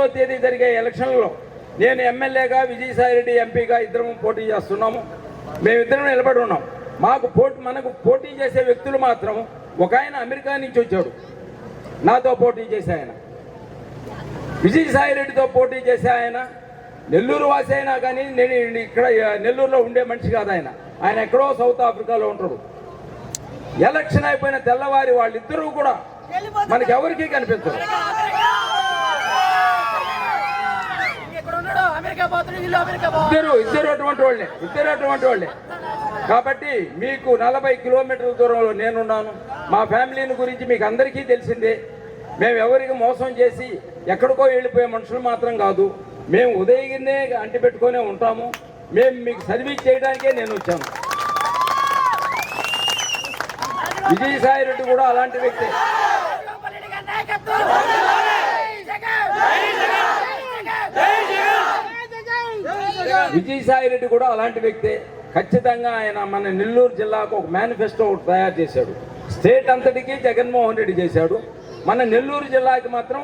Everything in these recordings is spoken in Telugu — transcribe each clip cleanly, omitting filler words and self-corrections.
3వ తేదీ జరిగే ఎలక్షన్లలో నేను ఎమ్మెల్యేగా, విజయసాయిరెడ్డి ఎంపీగా ఇద్దరం పోటీ చేస్తున్నాము. మేమిద్దరం నిలబడి ఉన్నాం. మనకు పోటీ చేసే వ్యక్తులు మాత్రం ఒక ఆయన అమెరికా నుంచి వచ్చాడు, నాతో పోటీ చేసే ఆయన. విజయసాయిరెడ్డితో పోటీ చేసే ఆయన నెల్లూరు వాసి అయినా కానీ నేను ఇక్కడ నెల్లూరులో ఉండే మనిషి కాదు. ఆయన ఎక్కడో సౌత్ ఆఫ్రికాలో ఉంటాడు. ఎలక్షన్ అయిపోయిన తెల్లవారి వాళ్ళిద్దరూ కూడా మనకి ఎవరికీ కనిపించరు. ఇద్దరు అటువంటి వాళ్ళే. కాబట్టి మీకు 40 కిలోమీటర్ల దూరంలో నేనున్నాను. మా ఫ్యామిలీని గురించి మీకు అందరికీ తెలిసిందే. మేము ఎవరికి మోసం చేసి ఎక్కడికో వెళ్ళిపోయే మనుషులు మాత్రం కాదు. మేము ఉదయగిరినే అంటిపెట్టుకునే ఉంటాము. మేము మీకు సర్వీస్ చేయడానికే నేను వచ్చాను. విజయసాయిరెడ్డి కూడా అలాంటి వ్యక్తే. విజయసాయిరెడ్డి కూడా అలాంటి వ్యక్తే. ఖచ్చితంగా ఆయన మన నెల్లూరు జిల్లాకు ఒక మేనిఫెస్టో తయారు చేశాడు. స్టేట్ అంతటికీ జగన్మోహన్ రెడ్డి చేశాడు. మన నెల్లూరు జిల్లాకి మాత్రం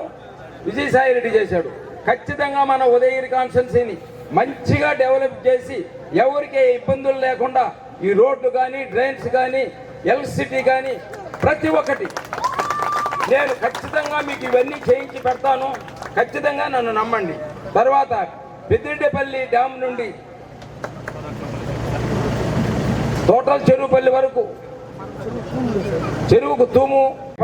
విజయసాయిరెడ్డి చేశాడు. ఖచ్చితంగా మన ఉదయగిరి కాన్స్టిట్యున్సీని మంచిగా డెవలప్ చేసి ఎవరికే ఇబ్బందులు లేకుండా ఈ రోడ్లు కానీ, డ్రైన్స్ కానీ, ఎలక్ట్రిసిటీ కానీ ప్రతి ఒక్కటి నేను ఖచ్చితంగా మీకు ఇవన్నీ చేయించి పెడతాను. ఖచ్చితంగా నన్ను నమ్మండి. తర్వాత పెద్దిరెడ్డిపల్లి డ్యామ్ నుండి టోటల్ చెరువుపల్లి వరకు చెరువుకు తూము